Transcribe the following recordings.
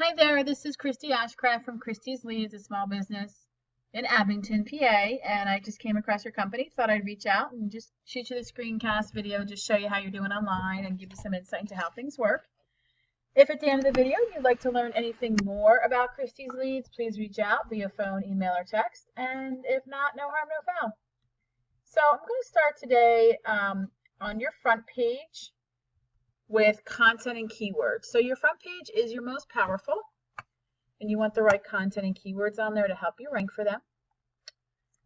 Hi there, this is Christy Ashcraft from Christie's Leads, a small business in Abington, PA, and I just came across your company, thought I'd reach out and just shoot you the screencast video, just show you how you're doing online and give you some insight into how things work. If at the end of the video you'd like to learn anything more about Christie's Leads, please reach out via phone, email, or text, and if not, no harm, no foul. So I'm going to start today on your front page with content and keywords. So your front page is your most powerful, and you want the right content and keywords on there to help you rank for them.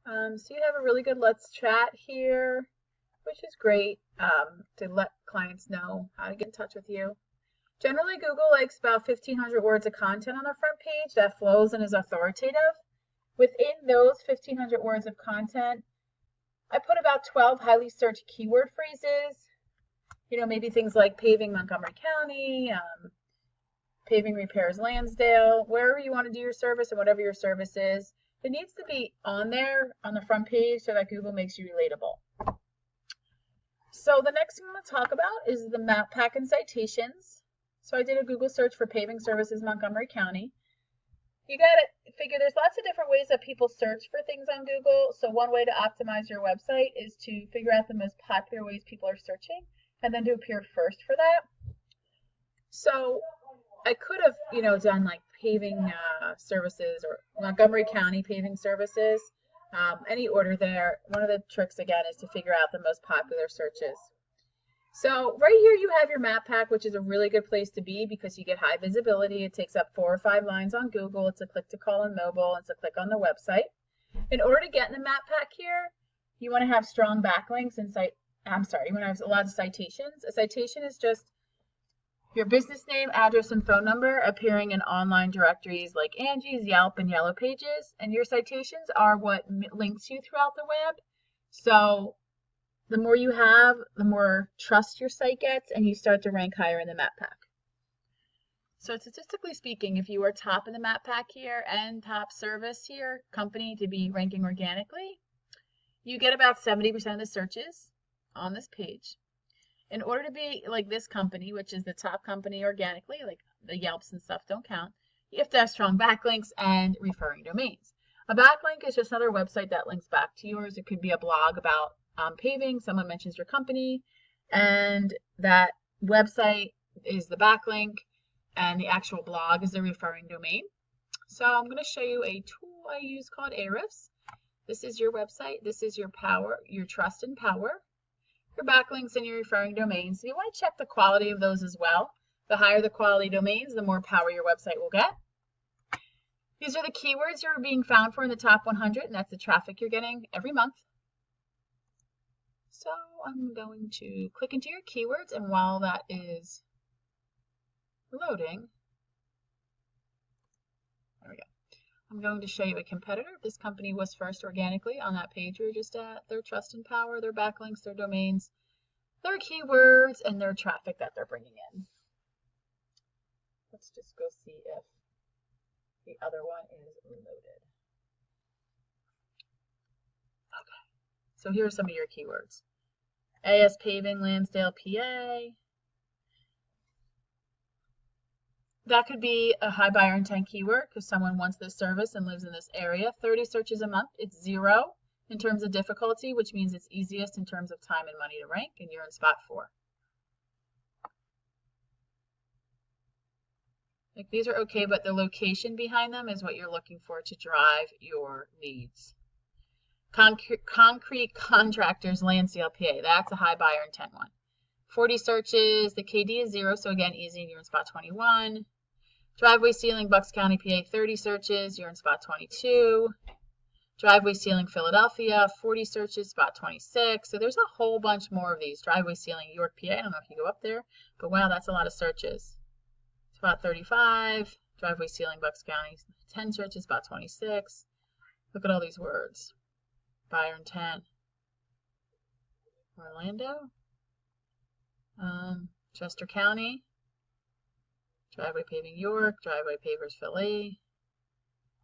So you have a really good let's chat here, which is great to let clients know how to get in touch with you. Generally, Google likes about 1,500 words of content on the front page that flows and is authoritative. Within those 1,500 words of content, I put about 12 highly searched keyword phrases. You know, maybe things like paving Montgomery County, paving repairs Lansdale, wherever you want to do your service and whatever your service is, it needs to be on there on the front page so that Google makes you relatable. So the next thing I'm going to talk about is the map pack and citations. So I did a Google search for paving services Montgomery County. You got to figure there's lots of different ways that people search for things on Google. So one way to optimize your website is to figure out the most popular ways people are searching and then to appear first for that. So I could have, done like paving services or Montgomery County paving services, any order there. One of the tricks again is to figure out the most popular searches. So right here you have your map pack, which is a really good place to be because you get high visibility. It takes up 4 or 5 lines on Google. It's a click to call on mobile. It's a click on the website. In order to get in the map pack here, you want to have strong backlinks and you want to have a lot of citations. A citation is just your business name, address, and phone number appearing in online directories like Angie's, Yelp, and Yellow Pages. And your citations are what links you throughout the web. So the more you have, the more trust your site gets, and you start to rank higher in the map pack. So statistically speaking, if you are top in the map pack here and top service here, company to be ranking organically, you get about 70% of the searches on this page. In order to be like this company, which is the top company organically, like the Yelps and stuff don't count, you have to have strong backlinks and referring domains. A backlink is just another website that links back to yours. It could be a blog about paving. Someone mentions your company, and that website is the backlink, and the actual blog is the referring domain. So I'm going to show you a tool I use called Arifs. This is your website. This is your power, your trust and power. Your backlinks and your referring domains. So you want to check the quality of those as well. The higher the quality domains, the more power your website will get. These are the keywords you're being found for in the top 100, and that's the traffic you're getting every month. So I'm going to click into your keywords, and while that is loading, there we go. I'm going to show you a competitor. This company was first organically on that page we were just at. Their trust and power, their backlinks, their domains, their keywords, and their traffic that they're bringing in. Let's just go see if the other one is loaded. Okay, so here are some of your keywords. AS Paving, Lansdale, PA. That could be a high buyer intent keyword because someone wants this service and lives in this area. 30 searches a month. It's 0 in terms of difficulty, which means it's easiest in terms of time and money to rank, and you're in spot 4. Like these are okay, but the location behind them is what you're looking for to drive your leads. Concrete contractors, Lansdale, PA. That's a high buyer intent one. 40 searches. The KD is 0, so again, easy, and you're in spot 21. Driveway ceiling, Bucks County, PA, 30 searches, you're in spot 22. Driveway ceiling, Philadelphia, 40 searches, spot 26. So there's a whole bunch more of these. Driveway ceiling, York, PA, I don't know if you go up there, but wow, that's a lot of searches. Spot 35. Driveway ceiling, Bucks County, 10 searches, spot 26. Look at all these words. Buyer intent. Orlando. Chester County. Driveway paving York, driveway pavers Philly.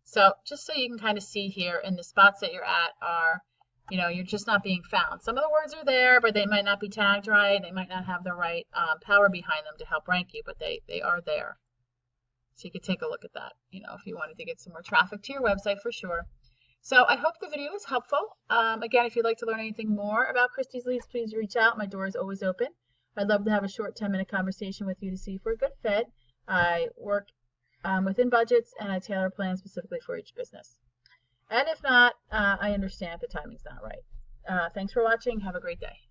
So just so you can kind of see here, in the spots that you're at are, you're just not being found. Some of the words are there, but they might not be tagged right. They might not have the right power behind them to help rank you, but they are there. So you could take a look at that, you know, if you wanted to get some more traffic to your website for sure. So I hope the video was helpful. Again, if you'd like to learn anything more about Christie's Leads, please reach out. My door is always open. I'd love to have a short 10-minute conversation with you to see if we're a good fit. I work within budgets, and I tailor plans specifically for each business. And if not, I understand if the timing's not right. Thanks for watching. Have a great day.